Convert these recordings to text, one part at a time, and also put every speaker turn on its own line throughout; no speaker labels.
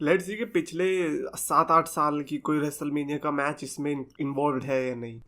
Let's see कि पिछले 7-8 साल की कोई रेसलमेनिया का मैच इसमें इन्वॉल्व है या नहीं।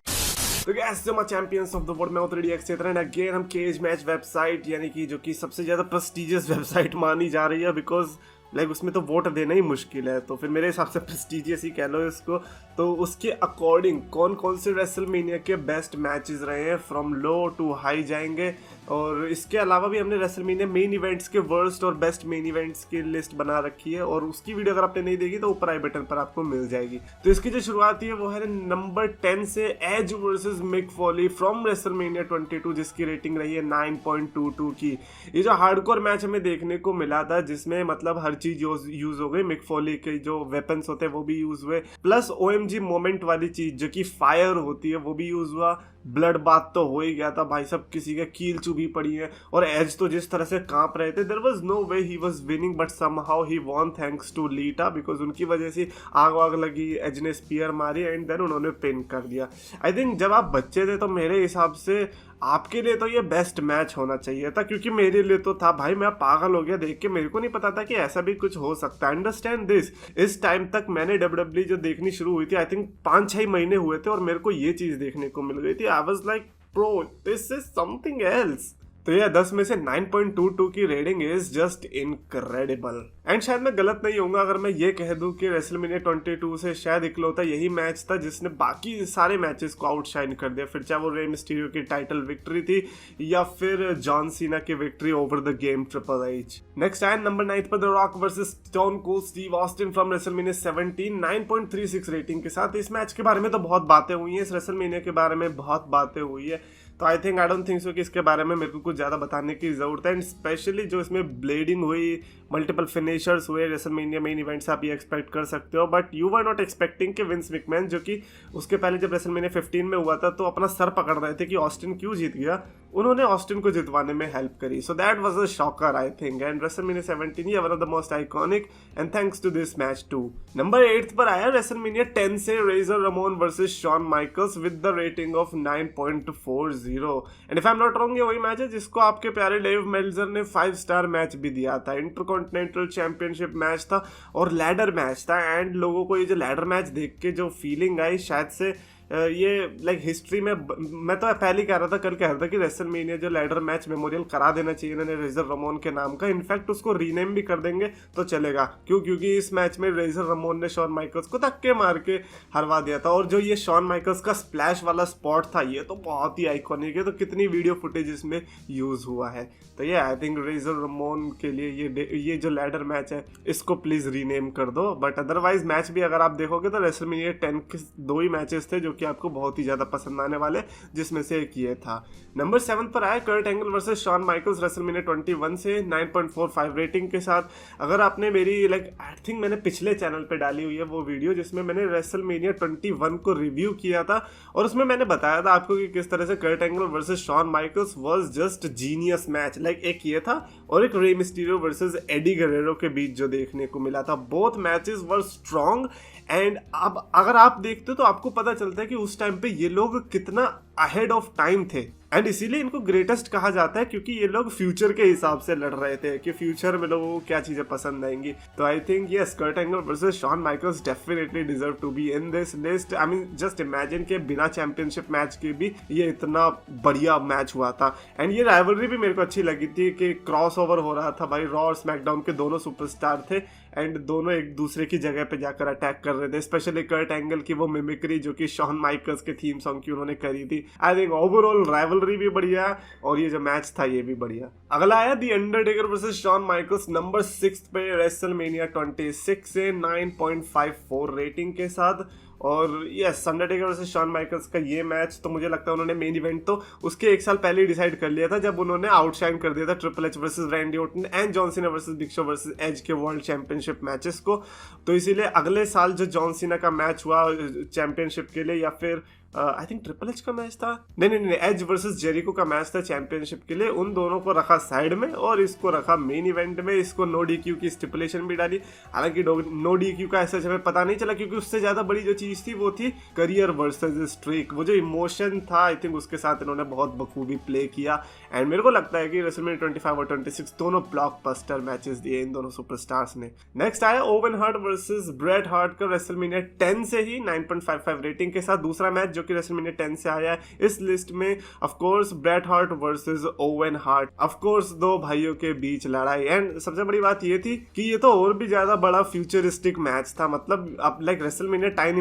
तो गैस जो चैंपियंस ऑफ द वर्ल्ड में उतरी एक्सेट्रा अगेन हम केज मैच वेबसाइट यानी कि जो कि सबसे ज़्यादा प्रेस्टिजियस वेबसाइट मानी जा रही है, बिकॉज लाइक उसमें तो वोट देना ही मुश्किल है, तो फिर मेरे हिसाब से प्रेस्टिजियस ही कह लो इसको। तो उसके अकॉर्डिंग कौन कौन से रेसलमेनिया के बेस्ट मैचेस रहे हैं फ्रॉम लो टू हाई जाएंगे, और इसके अलावा भी हमने रेसलमेनिया मेन इवेंट्स के वर्स्ट और बेस्ट मेन इवेंट्स की लिस्ट बना रखी है, और उसकी वीडियो अगर आपने नहीं देखी तो ऊपर आई बटन पर आपको मिल जाएगी। तो इसकी जो शुरुआत है वो है नंबर 10 से Edge versus Mick Foley from WrestleMania 22, जिसकी रेटिंग रही है 9.22 की। ये जो हार्डकोर मैच हमें देखने को मिला था, जिसमें मतलब हर चीज यूज हो गई, मिक फॉली के जो वेपन्स होते हैं वो भी यूज हुए, प्लस OMG मोमेंट वाली चीज जो कि फायर होती है वो भी यूज हुआ, ब्लड बात तो हो ही गया था भाई, सब किसी के कील चुभी पड़ी है, और एज तो जिस तरह से कांप रहे थे, there was no way he was winning, but somehow he won thanks to Lita, because उनकी वजह से आग वाग लगी, एज ने स्पीयर मारी एंड देन उन्होंने पिन कर दिया। आई थिंक जब आप बच्चे थे तो मेरे हिसाब से आपके लिए तो ये बेस्ट मैच होना चाहिए था, क्योंकि मेरे लिए तो था भाई, मैं पागल हो गया देख के, मेरे को नहीं पता था कि ऐसा भी कुछ हो सकता है। अंडरस्टैंड दिस, इस टाइम तक मैंने WWE जो देखनी शुरू हुई थी, आई थिंक 5-6 महीने हुए थे, और मेरे को ये चीज देखने को मिल गई थी। I was like pro, this is something else. तो ये 10 में से 9.22 की rating is just incredible. And शायद मैं गलत नहीं होऊंगा अगर मैं ये कह दूं कि रेसलमेनिया 22 से शायद इकलौता यही मैच था जिसने बाकी सारे मैचेस को आउटशाइन कर दिया, फिर चाहे वो रे मिस्टीरियो की टाइटल विक्ट्री थी या फिर जॉन सीना की victory over the game triple H. Next आया नंबर 9 पर the rock versus stone Cold Steve Austin from WrestleMania 17, 9.36 rating के साथ। इस मैच के बारे में तो बहुत बातें हुई हैं, इस रेसलमेनिया के बारे में बहुत बातें हुई है, तो आई डोंट थिंक सो कि इसके बारे में मेरे को कुछ ज़्यादा बताने की ज़रूरत है। एंड स्पेशली जो इसमें ब्लेडिंग हुई, मल्टीपल फिनिशर्स हुए, रेसलमेनिया मेन इवेंट्स आप ये एक्सपेक्ट कर सकते हो, but you were not expecting कि विंस मैकमैन, जो कि उसके पहले जब रेसलमेनिया 15 में हुआ था तो अपना सर पकड़ रहे थे कि ऑस्टिन क्यों जीत गया, उन्होंने ऑस्टिन को जितवाने में हेल्प करी। So that was a shocker I think, and WrestleMania 17 ये one of the most iconic and thanks to this match too. Number 8 पर आया रेसलमेनिया 10 से Razor Ramon versus Shawn Michaels with the rating of 9.40। And if I am not wrong ये वही match है जिसको आपके प्यारे डेव मेल्जर ने 5 स्टार मैच भी दिया था। इंटरकॉन्टिनेंटल चैंपियनशिप मैच था और लैडर मैच था, एंड लोगों को ये जो लैडर मैच देख के जो फीलिंग आई, शायद से ये लाइक हिस्ट्री में, मैं तो पहले ही कह रहा था, कल कह रहा था कि रेसलमेनिया जो लैडर मैच मेमोरियल करा देना चाहिए इन्होंने रेजर रमोन के नाम का, इनफैक्ट उसको रीनेम भी कर देंगे तो चलेगा। क्योंकि इस मैच में रेजर रमोन ने शॉन माइकल्स को धक्के मार के हरवा दिया था, और जो ये शॉन माइकल्स का स्प्लैश वाला स्पॉट था ये तो बहुत ही आइकॉनिक है, तो कितनी वीडियो फुटेज इसमें यूज हुआ है। तो ये आई थिंक रेजर रमोन के लिए ये जो लैडर मैच है इसको प्लीज रीनेम कर दो, बट अदरवाइज मैच भी अगर आप देखोगे तो रेसलमेनिया 10 के 2 ही मैचेस थे जो कि आपको बहुत ही ज्यादा पसंद आने वाले, जिसमें से एक ये था। नंबर 7 पर आया Kurt Angle versus Shawn Michaels WrestleMania 21 से 9.45 रेटिंग के साथ। अगर आपने मेरी आई थिंक मैंने पिछले चैनल पे डाली हुई है वो वीडियो जिसमें मैंने रेसलमेनिया 21 को रिव्यू किया था, और उसमें मैंने बताया था आपको कि किस तरह से Kurt Angle versus Shawn Michaels was just genius match. एक ये था और एक रे मिस्टीरियो वर्सेस एडी गरेरो के बीच जो देखने को मिला था, both matches were strong. And अब अगर आप देखते हो तो आपको पता चलता है कि उस टाइम पे ये लोग कितना अहेड ऑफ टाइम थे, एंड इसीलिए इनको ग्रेटेस्ट कहा जाता है, क्योंकि ये लोग फ्यूचर के हिसाब से लड़ रहे थे कि फ्यूचर में लोगों को क्या चीजें पसंद आएंगी। तो I think yes, Kurt Angle versus Shawn Michaels definitely deserve to be in this list. I mean just imagine के बिना चैंपियनशिप मैच के भी ये इतना बढ़िया मैच हुआ था, एंड ये राइवलरी भी मेरे को अच्छी लगी थी कि क्रॉस ओवर हो रहा था भाई, रॉ और स्मैकडाउन के दोनों सुपरस्टार थे एंड दोनों एक दूसरे की जगह पे जाकर अटैक कर रहे थे, स्पेशली कर्ट एंगल की वो मिमिक्री जो कि शॉन माइकल्स के थीम सॉन्ग की उन्होंने करी थी। आई थिंक ओवरऑल राइवलरी भी बढ़िया और ये जो मैच था ये भी बढ़िया। अगला आया the Undertaker versus Shawn Michaels number 6 पे रेसलमेनिया 26 से 9.54 रेटिंग के साथ। और yes, Undertaker versus Shawn Michaels का ये मैच तो मुझे लगता है उन्होंने मेन इवेंट तो उसके 1 साल पहले ही डिसाइड कर लिया था, जब उन्होंने आउटशाइन कर दिया था triple H versus Randy Orton and John Cena versus Big Show versus Edge के वर्ल्ड चैंपियनशिप मैचेस को। तो इसीलिए अगले साल जो जॉन सीना का मैच हुआ चैंपियनशिप के लिए, या फिर आई थिंक ट्रिपल एच का मैच था, नहीं, एज वर्सेस जेरिको का मैच था चैंपियनशिप के लिए। उन दोनों को रखा साइड में और इसको रखा मेन इवेंट में। इसको नो डीक्यू की स्टिपुलेशन भी डाली, हालांकि नो डीक्यू का ऐसा हमें पता नहीं चला, क्योंकि उससे ज्यादा बड़ी जो चीज थी वो थी करियर वर्सेस स्ट्रीक। वो जो इमोशन था आई थिंक उसके साथ इन्होंने बहुत बखूबी प्ले किया। एंड मेरे को लगता है कि रेसलमेनिया 25 और 26 दोनों ब्लॉकबस्टर मैचेस दिए इन दोनों सुपरस्टार्स ने। नेक्स्ट आया oven heart versus Bret Hart का रेसलमेनिया 10 से ही 9.55 रेटिंग के साथ दूसरा मैच जो कि रेसलमेनिया 10 से आया है इस लिस्ट में। Of course Bret Hart versus oven heart, of course दो भाइयों के बीच लड़ाई। एंड सबसे बड़ी बात ये थी कि ये तो और भी ज्यादा बड़ा फ्यूचरिस्टिक मैच था। मतलब आप लाइक रेसलमेनिया 10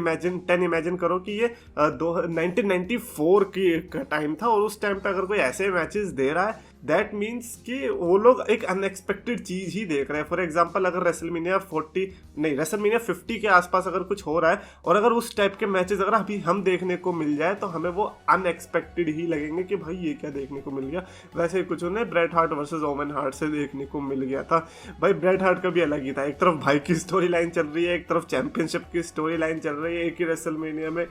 इमेजिन करो कि ये 1994 की टाइम था और उस टाइम पे अगर कोई ऐसे मैचेस दे रहा है दैट मीन्स कि वो लोग एक अनएक्सपेक्टेड चीज ही देख रहे हैं। फॉर एग्जाम्पल अगर रेसलमेनिया 50 के आसपास अगर कुछ हो रहा है और अगर उस टाइप के मैचेस अगर अभी हम देखने को मिल जाए तो हमें वो अनएक्सपेक्टेड ही लगेंगे कि भाई ये क्या देखने को मिल गया। वैसे ही कुछ उन्हें Bret Hart versus oven heart से देखने को मिल गया था। भाई ब्रेट हार्ट का भी अलग ही था, एक तरफ भाई की स्टोरी लाइन चल रही है, एक तरफ चैंपियनशिप की स्टोरी लाइन चल रही है एक ही रेसलमेनिया में।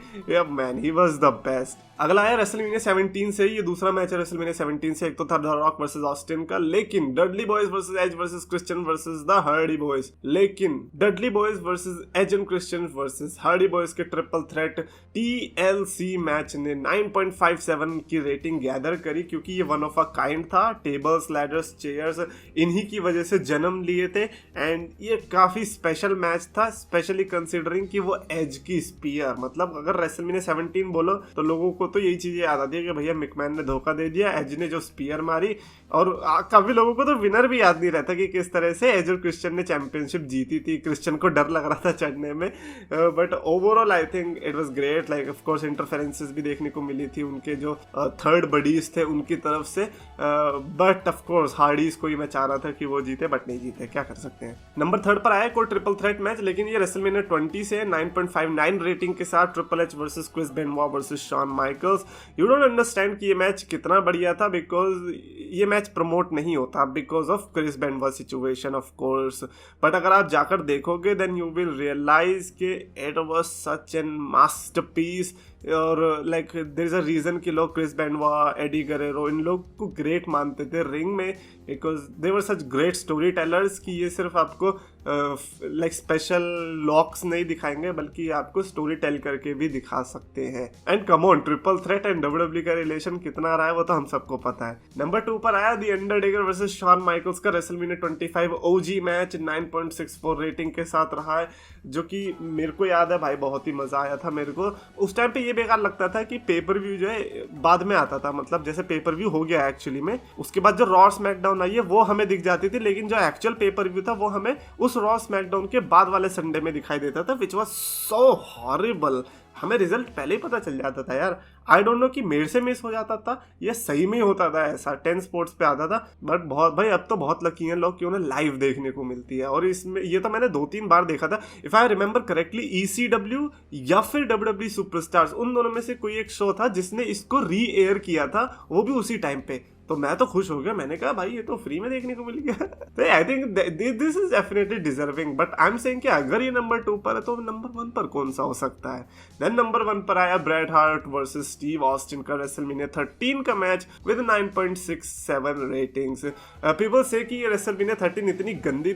Man he was the best. अगला आया रेसलमेनिया 17 से, ये दूसरा मैच है रेसलमेनिया 17 से। एक तो था द रॉक वर्सेस ऑस्टिन का, लेकिन Dudley Boyz versus Edge versus Christian versus the Hardy Boyz. लेकिन Dudley Boyz versus Edge and Christian versus Hardy Boyz के ट्रिपल थ्रेट TLC मैच ने 9.57 की रेटिंग गैदर करी, क्योंकि ये वन ऑफ अ काइंड था। टेबल्स, लैडर्स, चेयर्स इन्हीं की वजह से जन्म लिए थे। एंड ये काफी स्पेशल मैच था, स्पेशली कंसिडरिंग कि वो एज की स्पीयर, मतलब अगर रेसलमेनिया 17 बोलो तो लोगों को तो यही चीजें याद आती है कि भैया मिकमैन ने धोखा दे दिया, एज ने जो स्पीयर मारी। और काफी लोगों को तो विनर भी याद नहीं रहता कि किस तरह से एज और क्रिश्चियन ने चैंपियनशिप जीती थी। क्रिश्चियन को डर लग रहा था चढ़ने में, but overall I think it was great. Like of course interferences भी देखने को मिली थी उनके जो थर्ड बडीज थे उनकी तरफ से, बट ऑफ कोर्स हार्डीज को ही मैं चाह रहा था कि वो जीते, बट नहीं जीते, क्या कर सकते हैं। नंबर 3 पर आया कोई ट्रिपल थ्रेट मैच, लेकिन ये रेसलमेनिया 20 से 9.59 रेटिंग के साथ Triple H versus Chris Benoit versus Shawn Michaels. You don't understand कि ये मैच कितना बढ़िया था, बिकॉज ये मैच प्रमोट नहीं होता because of Chris Benoit situation of course, but अगर आप जाकर देखोगे देन यू विल रियलाइज कि it was such a masterpiece. और like there is a reason कि लोग क्रिस बेनोआ, एडी गरेरो इन लोग को ग्रेट मानते थे रिंग में, because they were such great story tellers कि ये सिर्फ आपको लाइक स्पेशल लॉक्स नहीं दिखाएंगे बल्कि आपको स्टोरी टेल करके भी दिखा सकते हैं। And come on, triple threat and WWE का रिलेशन कितना रहा है वो तो हम सबको पता है। नंबर 2 पर आया the Undertaker versus Shawn Michaels का रेसलमेनिया 25 OG मैच 9.64 रेटिंग के साथ रहा है, जो कि मेरे को याद है भाई बहुत ही मजा आया था मेरे को। उस टाइम पे ये बेकार लगता था कि पेपर व्यू जो है बाद में आता था, मतलब जैसे पेपर व्यू हो गया एक्चुअली में, उसके बाद जो रॉ स्मैकडाउन आई है वो हमें दिख जाती थी, लेकिन जो एक्चुअल पेपर व्यू था वो हमें उस रॉ स्मैकडाउन के बाद वाले संडे में दिखाई देता था, विच वाज सो हॉरिबल। हमें रिजल्ट पहले ही पता चल जाता था यार। आई डोंट नो कि मेरे से मिस हो जाता था या सही में होता था ऐसा, 10 स्पोर्ट्स पे आता था, बट बहुत भाई अब तो बहुत लकी हैं लोग कि उन्हें लाइव देखने को मिलती है। और इसमें ये तो मैंने 2-3 बार देखा था, if I remember correctly ECW या फिर WWE सुपरस्टार्स, उन दोनों में से कोई एक शो था जिसने इसको री एयर किया था, वो भी उसी टाइम पे। तो मैं तो खुश हो गया, मैंने कहा भाई ये तो फ्री में देखने को मिल गया। तो I think this is definitely deserving, but I am saying कि अगर ये नंबर 2 पर है तो नंबर 1 पर कौन सा हो सकता है। देन नंबर 1 पर आया Bret Hart versus Steve Austin का रेसलमेनिया 13 का मैच विद 9.67 रेटिंग्स। पीपल से कि ये रेसलमेनिया 13 इतनी गंदी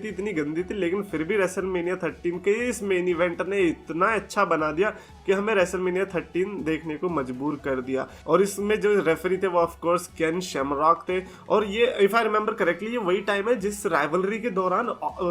थी, लेकिन फिर भी रेसलमेनिया 13 के इस मेन इवेंट ने इतना अच्छा बना दिया कि हमें रेसलमेनिया 13 देखने को मजबूर कर दिया। और इसमें जो रेफरी थे वो ऑफ कोर्स केन शेमरॉक थे, और ये इफ आई रिमेंबर करेक्टली ये वही टाइम है जिस राइवलरी के दौरान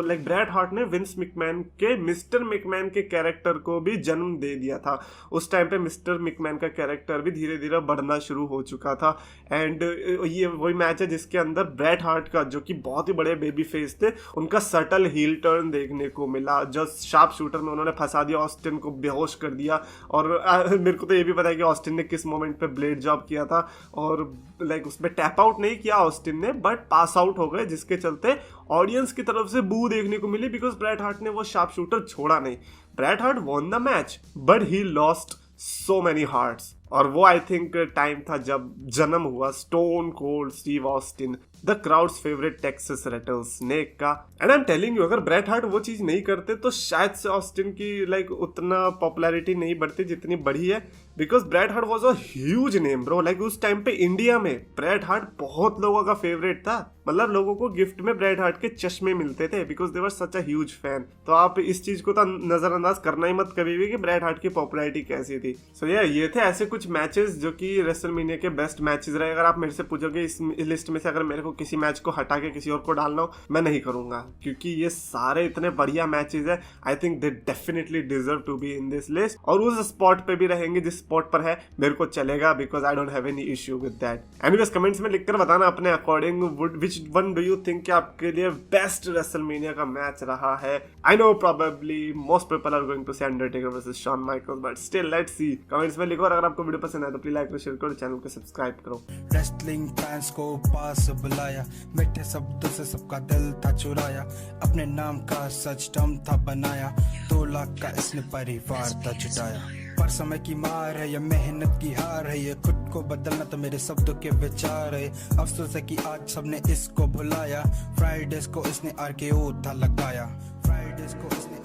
लाइक ब्रेट हार्ट ने विंस मैकमैन के मिस्टर मैकमैन के कैरेक्टर को भी जन्म दे दिया था। उस टाइम पे मिस्टर मैकमैन का कैरेक्टर भी धीरे धीरे बढ़ना शुरू हो चुका था। एंड ये वही मैच है जिसके अंदर ब्रेट हार्ट का, जो कि बहुत ही बड़े बेबी फेस थे, उनका सटल हील टर्न देखने को मिला। जस्ट शार्प शूटर में उन्होंने फंसा दिया, ऑस्टिन को बेहोश कर दिया। और मेरे को तो ये भी पता है कि ऑस्टिन ने किस मोमेंट पे ब्लेड जॉब किया था, और लाइक उसमें टैप आउट नहीं किया ऑस्टिन ने, बट पास आउट हो गए, जिसके चलते ऑडियंस की तरफ से बू देखने को मिली, बिकॉज ब्रेट हार्ट ने वो शार्प शूटर छोड़ा नहीं। Bret Hart won the match but he lost so many hearts. और वो आई थिंक टाइम था जब जन्म हुआ Stone Cold Steve Austin, the crowd's favourite Texas Rattlesnake का। And I am telling you, अगर ब्रेट हार्ट वो चीज नहीं करते तो शायद से ऑस्टिन की लाइक उतना पॉपुलैरिटी नहीं बढ़ती जितनी बढ़ी है, because Bret Hart was a huge name bro. Like उस टाइम पे इंडिया में ब्रेट हार्ट बहुत लोगों का फेवरेट था, मतलब लोगों को गिफ्ट में ब्रेट हार्ट के चश्मे मिलते थे because they were such a huge fan. तो आप इस चीज को तो नजरअंदाज करना ही मत कभी भी कि ब्रेट हार्ट की पॉपुलैरिटी कैसी थी। सो ये थे ऐसे कुछ मैचेस जो कि रेसलमेनिया के बेस्ट मैचेस रहे। अगर आप मेरे से पूछोगे इस लिस्ट में से अगर मेरे को किसी मैच को हटा के किसी और को डालना हो, मैं नहीं करूंगा, क्योंकि ये सारे इतने बढ़िया मैचेस है। I think they definitely deserve to be in this list, और उस स्पॉट पे भी रहेंगे जिस स्पॉट पर है मेरे को चलेगा, because I don't have any issue with that. Anyways comments में लिखकर बताना अपने according which one do you think आपके लिए बेस्ट रेसलमेनिया का मैच रहा है। I know probably most people are going to say Undertaker versus Shawn Michaels, but still let's see. Comments में लिखो, और अगर आपको वीडियो पसंद आए तो प्लीज लाइक और शेयर करो, चैनल को सब्सक्राइब करो।
रेसलिंग फैंस को पास बुलाया, मीठे शब्दों से सबका दिल था चुराया, अपने नाम का सच दम था बनाया, 2 लाख का इसने परिवार था जुटाया। पर समय की मार है, ये मेहनत की हार है, ये खुद को बदलना तो मेरे शब्दों के विचार है। अफसोस है कि आज सबने इसको भुलाया, फ्राइडेज को इसने RKO था लगाया, फ्राइडेज को इसने